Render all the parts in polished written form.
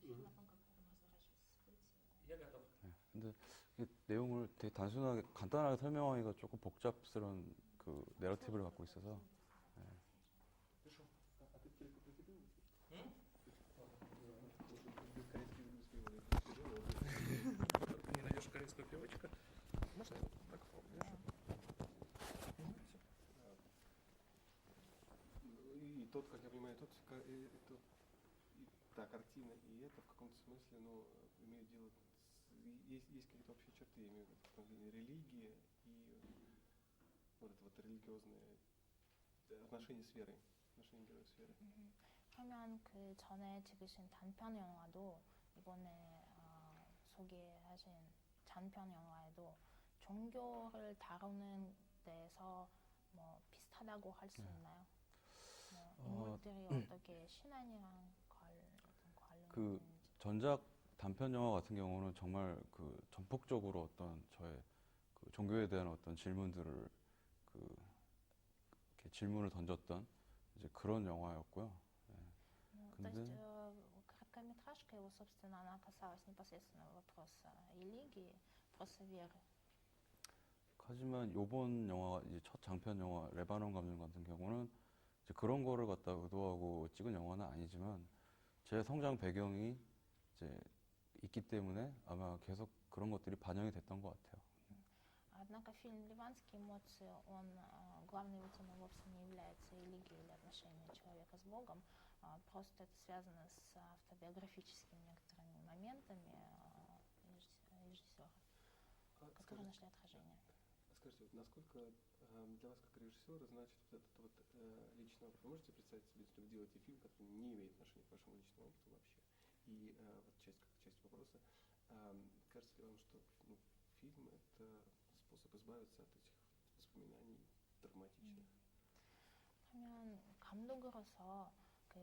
фильм о том, как потом разворачивается события. Я готов. 네, 근데 이 내용을 되게 단순하게 간단하게 설명하기가 조금 복잡스러운 그 내러티브를 갖고 있어서 Пишу. А ты только прикрепил? М? Без корейского языка Не найдешь корейского переводчика? Можно я вот так держу? И тот, как я понимаю, та картина и это в каком-то смысле, ну, имеют дело есть какие-то общие черты, я имею в виду религия и вот это вот религиозное отношение с верой, отношение героя с верой. 그러면 그 전에 찍으신 단편 영화도 이번에 소개하신 장편 영화에도 종교를 다루는 데서 뭐 비슷하다고 할 수 있나요? 인물들이 어떻게 신앙이랑 관련이 그 있는지. 전작 단편 영화 같은 경우는 정말 그 전폭적으로 어떤 저의 그 종교에 대한 어떤 질문들을 그 이렇게 질문을 던졌던 이제 그런 영화였고요. То есть 근데 короткометражка его, собственно, она касалась непосредственно вопроса религии, вопроса веры. 하지만 요번 영화 이제 첫 장편 영화 레바논 감정 같은 경우는 이제 그런 거를 갖다 의도하고 찍은 영화는 아니지만 제 성장 배경이 이제 있기 때문에 아마 계속 그런 것들이 반영이 됐던 것 같아요. Однако фильм «Ливанские эмоции», он, главной его темой вовсе не является религией или отношением человека с Богом, просто это связано с автобиографическими некоторыми моментами режиссера, которые нашли отражение. Скажите, вот насколько для вас как режиссера значит вот этот вот личный опыт? Вы можете представить себе, если вы делаете фильм, который не имеет отношения к вашему личному опыту вообще? И вот часть вопроса, кажется ли вам, что фильм — это способ избавиться от этих воспоминаний травматичных? 그러면 감독으로서 그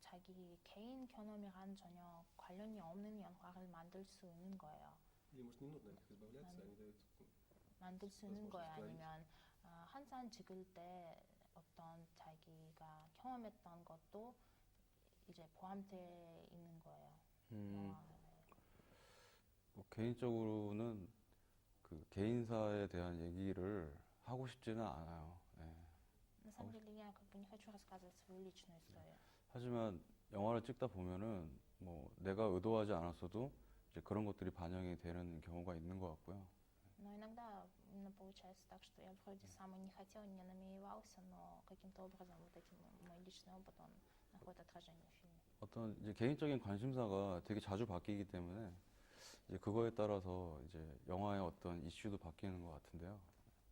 자기 개인 경험이랑 전혀 관련이 없는 영화를 만들 수 있는 거예요. Или может не нужно от них избавляться, они дают 만들 수 있는 거예요. возможность 아니면 한산 찍을 때 어떤 자기가 경험했던 것도 이제 포함되어 있는 거예요. 뭐 개인적으로는 그 개인사에 대한 얘기를 하고 싶지는 않아요. 예. На самом деле я как бы не хочу рассказывать свою личную историю. 하지만 영화를 찍다 보면은 뭐 내가 의도하지 않았어도 이제 그런 것들이 반영이 되는 경우가 있는 것 같고요. Но иногда получается так, что я вроде сам и не хотел, не намеревался, но каким-то образом вот этим мой личный опыт, он находит отражение в фильме. 어떤 이제 개인적인 관심사가 되게 자주 바뀌기 때문에 이제 그거에 따라서 이제 영화의 어떤 이슈도 바뀌는 것 같은데요.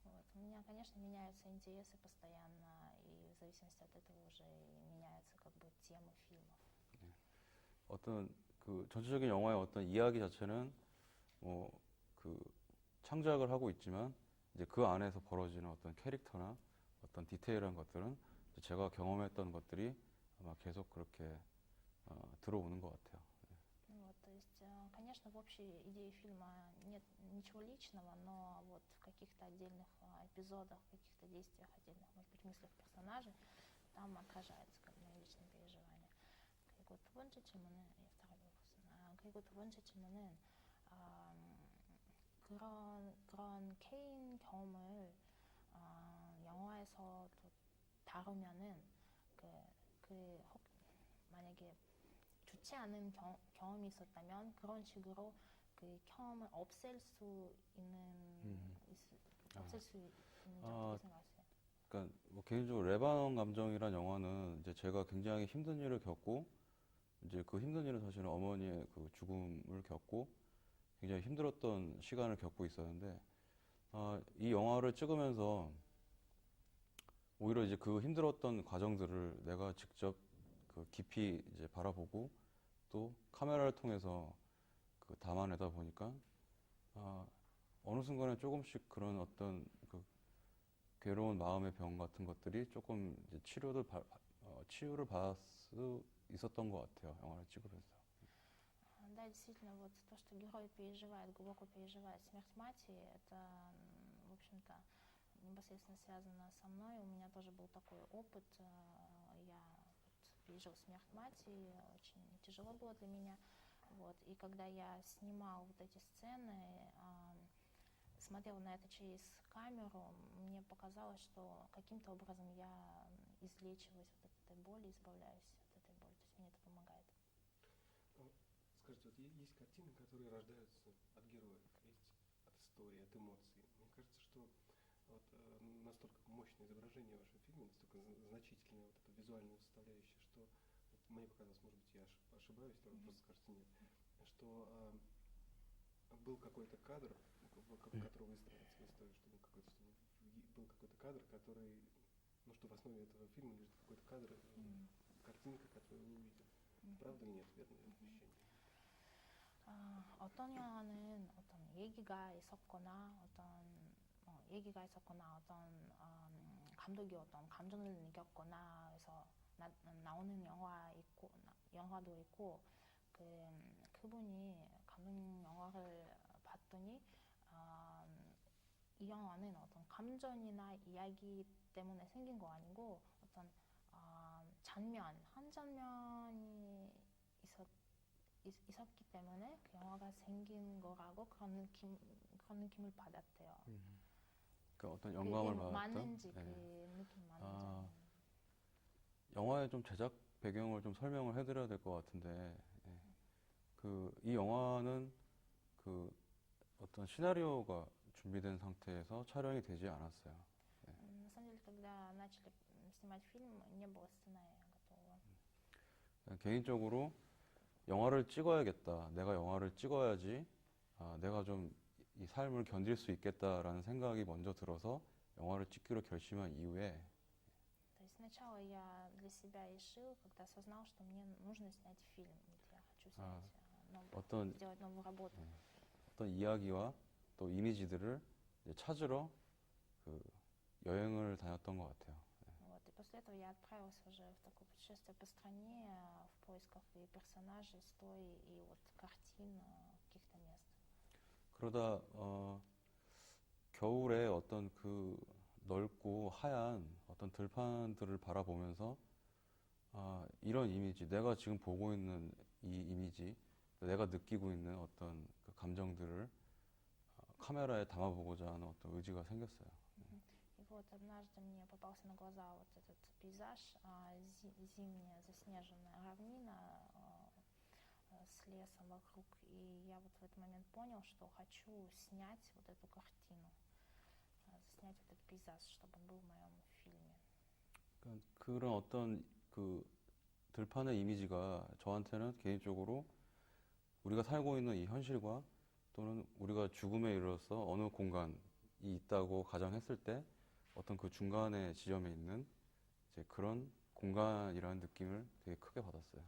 Вот. У меня, конечно, меняются интересы постоянно, и в зависимости от этого уже и меняются как бы темы фильмов. 어떤 그 전체적인 영화의 어떤 이야기 자체는 뭐 그 창작을 하고 있지만 이제 그 안에서 벌어지는 어떤 캐릭터나 어떤 디테일한 것들은 제가 경험했던 것들이 아마 계속 그렇게 들어오는 것 같아요. Вот, то есть, конечно, в общей идее фильма нет ничего личного, но вот в каких-то отдельных эпизодах, в каких-то действиях отдельных, может быть, мыслях персонажей, там отражается как мои личные переживания. 그리고 두 번째 질문은, второй вопрос. 그리고 두 번째 질문은 그런 개인 경험을 영화에서 또 다루면은 만약에 좋지 않은 경험이 있었다면 그런 식으로 그 경험을 없앨 수 있는 점이 생각하세요? 그러니까 뭐 개인적으로 레바논 감정이란 영화는 이제 제가 굉장히 힘든 일을 겪고 이제 그 힘든 일은 사실은 어머니의 그 죽음을 겪고 굉장히 힘들었던 시간을 겪고 있었는데 이 영화를 찍으면서 오히려 이제 그 힘들었던 과정들을 내가 직접 그 깊이 이제 바라보고 또 카메라를 통해서 그 담아내다 보니까 어느 순간에 조금씩 그런 어떤 그 괴로운 마음의 병 같은 것들이 조금 이제 치유를 받을 수 있었던 것 같아요. 영화를 찍으면서. Да, действительно, вот то, что герой переживает, глубоко переживает смерть матери, это, в общем-то, непосредственно связано со мной. У меня тоже был такой опыт. Я пережил смерть матери, очень тяжело было для меня. Вот. И когда я снимала вот эти сцены, смотрела на это через камеру, мне показалось, что каким-то образом я излечиваюсь от этой боли, избавляюсь от этой боли. То есть мне это помогает. Скажите, вот есть картины, которые рождаются от героев, есть от истории, от эмоций. Мне кажется, что вот настолько мощное изображение в вашем фильме, настолько значительная вот эта визуальная составляющая, что вот мне показалось, может быть, я ошибаюсь, то вы просто скажете нет, что был какой-то кадр, вокруг которого выстроилась история, что был какой-то кадр, который, ну, что в основе этого фильма лежит какой-то кадр, картинка, которую вы увидели. правда ли нет? верное ощущение? 어떤 영화는 어떤 얘기가 있었거나 얘기가 있었거나 감독이 어떤 감정을 느꼈거나 해서 나오는 영화도 있고 그분이 감독 영화를 봤더니 이 영화는 어떤 감정이나 이야기 때문에 생긴 거 아니고 어떤 한 장면이 있었기 때문에 그 영화가 생긴 거라고 그런 느낌을 받았대요. 그 어떤 영감을 그게 받았던. 맞는지 네. 그 느낌 맞는지. 영화의 좀 제작 배경을 좀 설명을 해드려야 될 것 같은데, 이 영화는 그 어떤 시나리오가 준비된 상태에서 촬영이 되지 않았어요. На самом деле, когда начали снимать фильм, не было сценария готового. 개인적으로 영화를 찍어야겠다. 내가 영화를 찍어야지 내가 좀 이 삶을 견딜 수 있겠다라는 생각이 먼저 들어서 영화를 찍기로 결심한 이후에 То есть сначала я для себя решил, когда осознал, что мне нужно снять фильм, ведь я хочу сделать новую работу. 어떤 이야기와 또 이미지들을 이제 찾으러 그 여행을 다녔던 것 같아요. Вот. И после этого я отправился уже в такое путешествие по стране в поисках и персонажей, историй, и вот картин, каких-то мест. 그러다 겨울에 어떤 그 넓고 하얀 어떤 들판들을 바라보면서 이런 이미지, 내가 지금 보고 있는 이 이미지, 내가 느끼고 있는 어떤 그 감정들을 카메라에 담아보고자 하는 어떤 의지가 생겼어요. И вот однажды мне попался на глаза вот этот пейзаж, зимняя заснеженная равнина с лесом вокруг. И я вот в этот момент понял, что хочу снять вот эту картину, снять вот этот пейзаж, чтобы он был в моем фильме. 그런 어떤 그 들판의 이미지가 저한테는 개인적으로 우리가 살고 있는 이 현실과 또는 우리가 죽음에 이르러서 어느 공간이 있다고 가정했을 때 어떤 그 중간의 지점에 있는 이제 그런 공간이라는 느낌을 되게 크게 받았어요.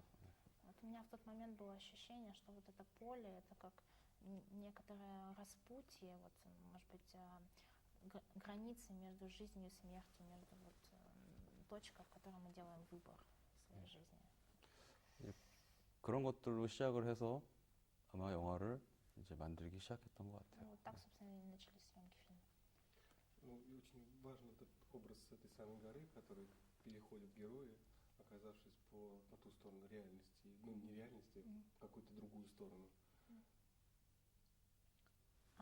Вот у меня в тот момент было ощущение, что вот это поле, это как некоторое распутье, вот, может быть, границы между жизнью и смертью, между вот точка, в которой мы делаем выбор в своей жизни. 그런 것들로 시작을 해서 아마 영화를 이제 만들기 시작했던 것 같아요. Ну, вот так, собственно, и начались съемки фильма. Ну, и очень важен этот образ этой самой горы, который переходит герои, оказавшись по ту сторону реальности, ну, не реальности, в какую-то другую сторону.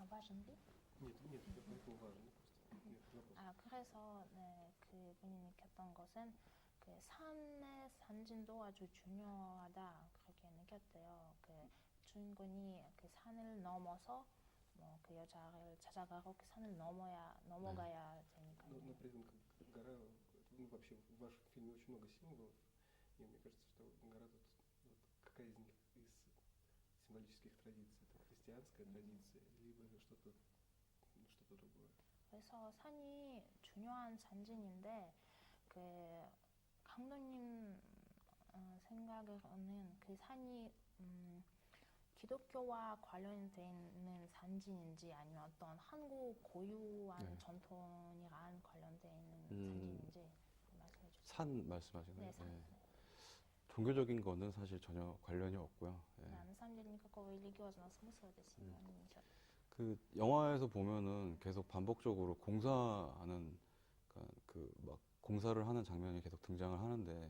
важен ли? Нет, поэтому важно. Просто нет вопрос. 그래서 그분이 느꼈던 것은 그 산의 산진도 아주 중요하다 그렇게 느꼈대요. 그 주인공이 그 산을 넘어서 그 여자를 찾아가고 그 산을 넘어가야 되니까요. Но при этом гора, ну вообще в вашем фильме очень много символов, и мне кажется, что гора тут, вот, какая из них из символических традиций, это христианская традиция, либо что-то другое. 그래서 산이 중요한 산진인데 그 감독님 생각으로는 그 산이 기독교와 관련되어 있는 산진인지 아니면 어떤 한국 고유한 전통이랑 관련되어 있는 산진인지 말씀해 주세요. 산 말씀하시는 거예요? 네, 산. 종교적인 거는 사실 전혀 관련이 없고요. На самом деле никакого религиозного смысла этой символа не несет. 그 영화에서 보면은 계속 반복적으로 공사하는 그 막 공사를 하는 장면이 계속 등장을 하는데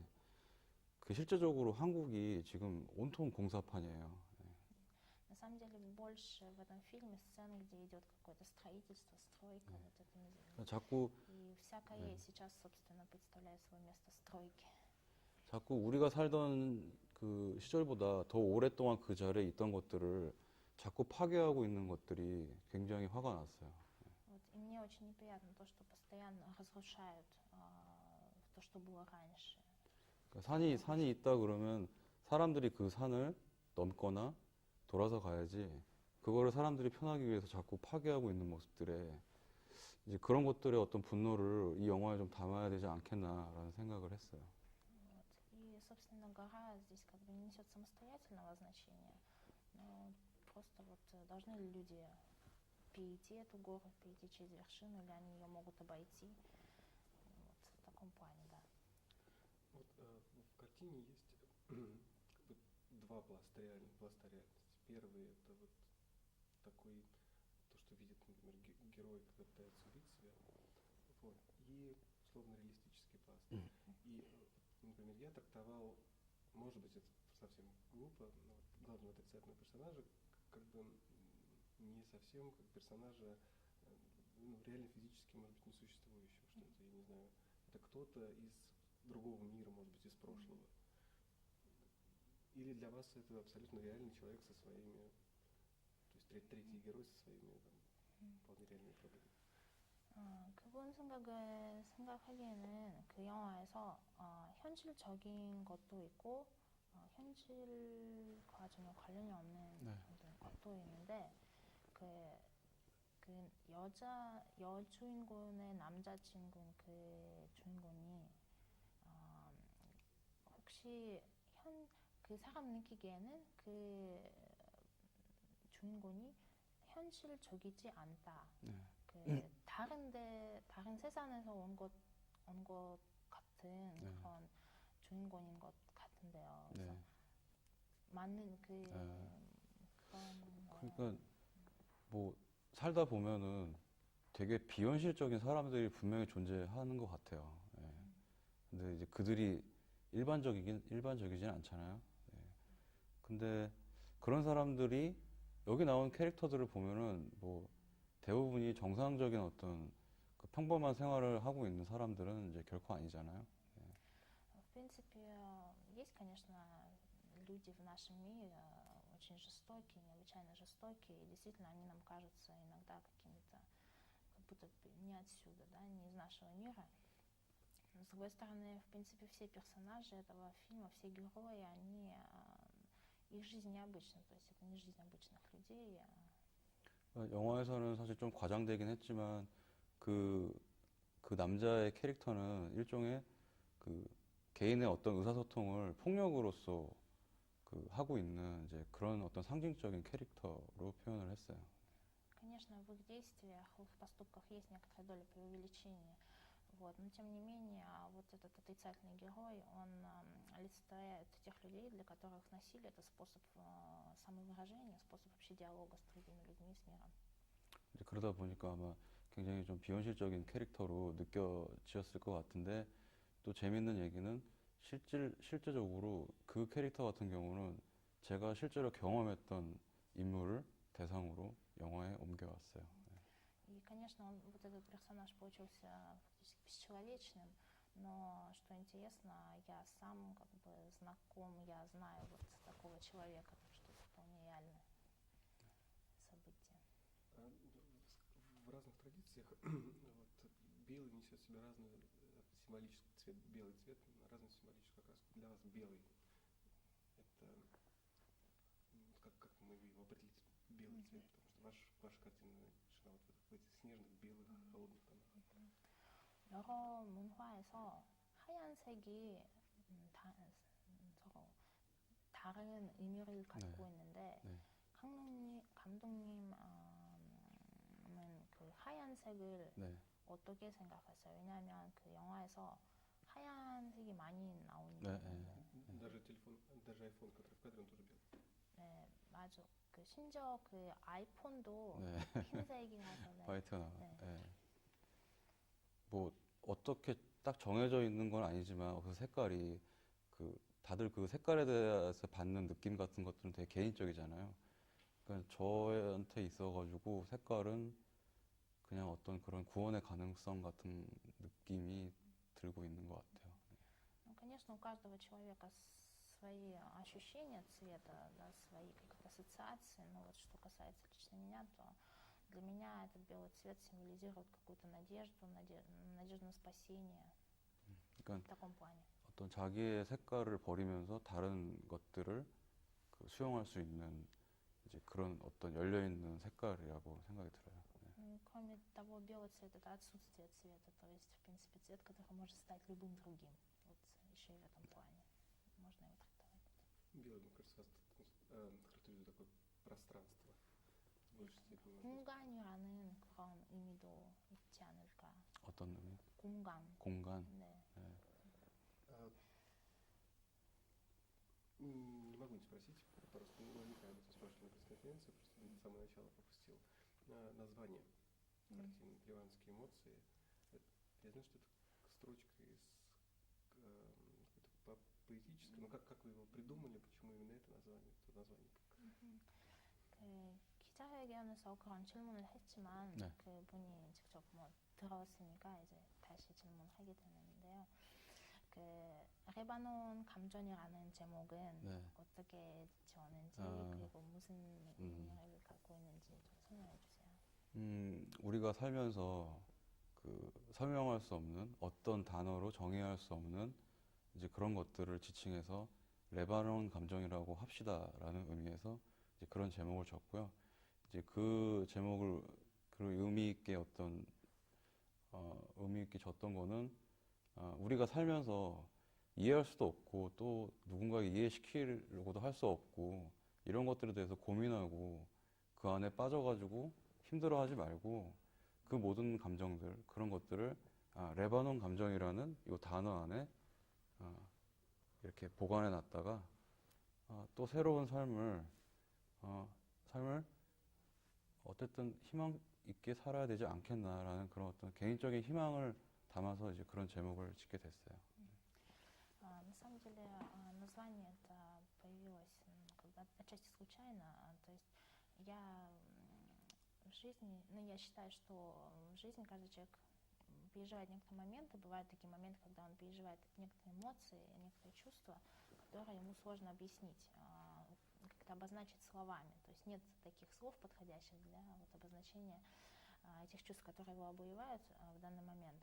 그 실제적으로 한국이 지금 온통 공사판이에요. На самом деле больше в этом фильме сцен, где идет какое-то строительство, стройка, вот это 자꾸 и вся Корея сейчас, собственно, представляет свое место стройки. 자꾸 우리가 살던 그 시절보다 더 오랫동안 그 자리에 있던 것들을 자꾸 파괴하고 있는 것들이 굉장히 화가 났어요. Вот, и мне очень неприятно то, что постоянно разрушают то, что было раньше. 그러니까 산이 있다 그러면 사람들이 그 산을 넘거나 돌아서 가야지. 그거를 사람들이 편하기 위해서 자꾸 파괴하고 있는 모습들에 이제 그런 것들의 어떤 분노를 이 영화에 좀 담아야 되지 않겠나라는 생각을 했어요. Вот. И, собственно, гора здесь как бы не несет самостоятельного значения, но просто вот должны ли люди перейти эту гору, перейти через вершину, или они ее могут обойти. Вот в таком плане, да. Вот в картине есть как бы два пласта реальности. Первый это вот такой, то, что видит, например, герой, когда пытается убить себя. Вот. И условно реалистический пласт. И, например, я трактовал, может быть, это совсем глупо, но вот главного отрицательного персонажа как бы не совсем как персонажа реально физически, может быть, несуществующего, что это, я не знаю, это кто-то из другого мира, может быть, из прошлого. Или для вас это абсолютно реальный человек со своими, то есть третий герой со своими там, вполне реальными проблемами. 그분 생각하기에는 그 영화에서 현실적인 것도 있고 현실과 전혀 관련이 없는 네. 것도 있는데 그 여주인공의 남자친구인 그 주인공이 혹시 그 사람 느끼기에는 그 주인공이 현실적이지 않다. 네. 그 다른 세상에서 온 것 같은 네. 그런 주인공인 것 같은데요. 네. 그래서 맞는 그런 그러니까 뭐 살다 보면은 되게 비현실적인 사람들이 분명히 존재하는 것 같아요. 예. 근데 이제 그들이 일반적이진 않잖아요. 예. 근데 그런 사람들이 여기 나온 캐릭터들을 보면은 뭐 대부분이 정상적인 어떤 그 평범한 생활을 하고 있는 사람들은 이제 결코 아니잖아요. В принципе, есть, конечно, люди в нашем мире очень жестокие, необычайно жестокие, и действительно они нам кажутся иногда какими-то, как будто не отсюда, да, не из нашего мира. Но, с другой стороны, в принципе, все персонажи этого фильма, все герои, их жизнь необычна, то есть это не жизнь обычных людей. 영화에서는 사실 좀 과장되긴 했지만 그 남자의 캐릭터는 일종의 그 개인의 어떤 의사소통을 폭력으로서 그 하고 있는 이제 그런 어떤 상징적인 캐릭터로 표현을 했어요. Конечно, в их действиях, в их поступках есть некоторая доля преувеличения. Вот. Но тем не менее, вот этот отрицательный герой, он олицетворяет тех людей, для которых насилие — это способ самовыражения, способ вообще диалога с другими людьми, с миром. 이제 그러다 보니까 아마 굉장히 좀 비현실적인 캐릭터로 느껴지었을 것 같은데 또 재밌는 얘기는 실제적으로 그 캐릭터 같은 경우는 제가 실제로 경험했던 인물을 대상으로 영화에 옮겨왔어요. И, конечно, вот этот персонаж получился фактически бесчеловечным, но, что интересно, я сам как бы знаком, я знаю вот такого человека, так что это вполне реальное событие. В разных традициях вот, белый несет в себе разный символический цвет, белый цвет, разный символический окраску. Для вас белый — это как мы его определить, белый цвет, потому что ваша картина решена вот в этих снежных, белых, холодных тонах. 여러 문화에서 하얀색이 서로 다른 의미를 갖고 네. 있는데 네. 감독님은 그 하얀색을 네. 어떻게 생각하세요? 왜냐하면 그 영화에서 하얀색이 많이 나오니까. 네, 네. Даже iPhone, который в кадре, он тоже белый. 네, 맞아. 그 심지어 그 아이폰도 네. 흰색이라서. 네. 화이트가 나와요. 네. 네. 뭐 어떻게 딱 정해져 있는 건 아니지만 그 색깔이 다들 그 색깔에 대해서 받는 느낌 같은 것들은 되게 개인적이잖아요. 그러니까 저한테 있어가지고 색깔은 그냥 어떤 그런 구원의 가능성 같은 느낌이 들고 있는 것 같아요. Ну, конечно, у каждого человека свои ощущения цвета, да, свои какие-то ассоциации. Но вот что касается лично меня, то для меня этот белый цвет символизирует какую-то надежду, надежду на спасение в 그러니까 таком плане. 어떤 자기의 색깔을 버리면서 다른 것들을 그 수용할 수 있는 이제 그런 어떤 열려있는 색깔이라고 생각이 들어요. 네. Кроме того, белый цвет это отсутствие цвета, то есть, в принципе, цвет, который может стать любым другим. Вот еще и в этом плане можно его трактовать. Белый, мне кажется, вас характеризует такое пространство в большей степени. 공간이라는 그런 의미도 있지 않을까. 어떤 의미? 공간. 공간. 네. 네. Не могу не спросить, просто наверняка об этом спрашивали на пресс-конференции, просто с самого начала пропустил. Название картины «Ливанские эмоции». Я знаю, что это строчка из какой-то поэтической, но как вы его придумали, почему именно это название, 기자회견에서 그런 질문을 했지만 네. 그분이 직접 뭐 들었으니까 이제 다시 질문하게 되는데요. 그 레바논 감전이라는 제목은 네. 어떻게 지었는지 그리고 무슨 의미를 갖고 있는지 좀 설명해 주세요. 우리가 살면서 그 설명할 수 없는 어떤 단어로 정의할 수 없는 이제 그런 것들을 지칭해서 레바논 감정이라고 합시다라는 의미에서 이제 그런 제목을 줬고요. 이제 그 제목을 그 의미 있게 의미 있게 줬던 거는 우리가 살면서 이해할 수도 없고 또 누군가에게 이해시키려고도 할 수 없고 이런 것들에 대해서 고민하고 그 안에 빠져가지고 힘들어하지 말고 그 모든 감정들 그런 것들을 레바논 감정이라는 이 단어 안에 이렇게 보관해 놨다가 또 새로운 삶을 어쨌든 희망 있게 살아야 되지 않겠나라는 그런 어떤 개인적인 희망을 담아서 이제 그런 제목을 짓게 됐어요. На самом деле название это появилось когда отчасти случайно. То есть я в жизни, я считаю, что в жизни каждый человек переживает некоторые моменты. Бывают такие моменты, когда он переживает некоторые эмоции, некоторые чувства, которые ему сложно объяснить, как-то обозначить словами. То есть нет таких слов, подходящих для вот обозначения этих чувств, которые его обуревают в данный момент.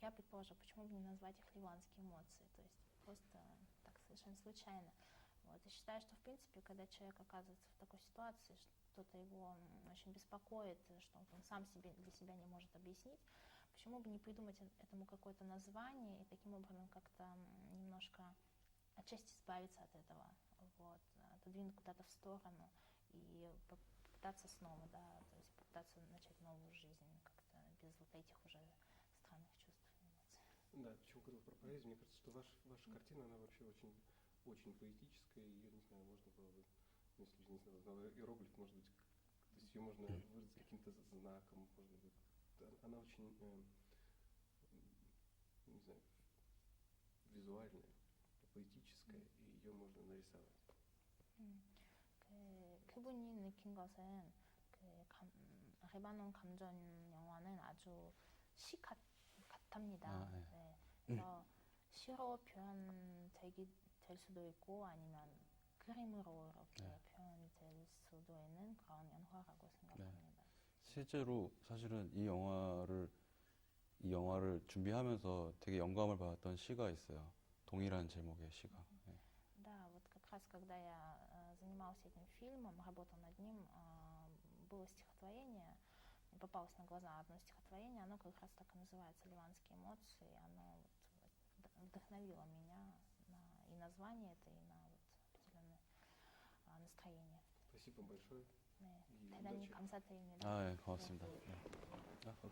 Я предположила, почему бы не назвать их ливанские эмоции, то есть просто так совершенно случайно. Вот. И считаю, что в принципе, когда человек оказывается в такой ситуации, что-то его очень беспокоит, что он сам себе для себя не может объяснить, почему бы не придумать этому какое-то название и таким образом как-то немножко отчасти избавиться от этого, вот, отодвинуть куда-то в сторону и попытаться снова, да, то есть попытаться начать новую жизнь как-то без вот этих уже странных чувств. Да, почему говорил про поэзию, мне кажется, что ваша картина, она вообще очень, очень поэтическая, ее, не знаю, можно было бы, если, не знаю, знал иероглиф, может быть, то есть ее можно выразить каким-то знаком, может быть, она очень, не знаю, визуальная, поэтическая, и ее можно нарисовать. 그분이 느낀 것은 레바논 감전 영화는 아주 시 같답니다. 네. 네. 그래서 시로 표현될 수도 있고 아니면 그림으로 이렇게 표현될 수도 있는 그런 영화라고 생각합니다. 실제로 사실은 이 영화를 준비하면서 되게 영감을 받았던 시가 있어요. 동일한 제목의 시가. 네. Да, вот как раз когда я занималась этим фильмом, работала над ним, было стихотворение, мне попалось на глаза одно стихотворение, оно как раз так и называется «Ливанские эмоции», оно вот вдохновило меня на и название это, и на вот определенное настроение. Спасибо большое. 네, И 대단히 удачи. 감사드립니다. 네, 고맙습니다. 네. 오케이.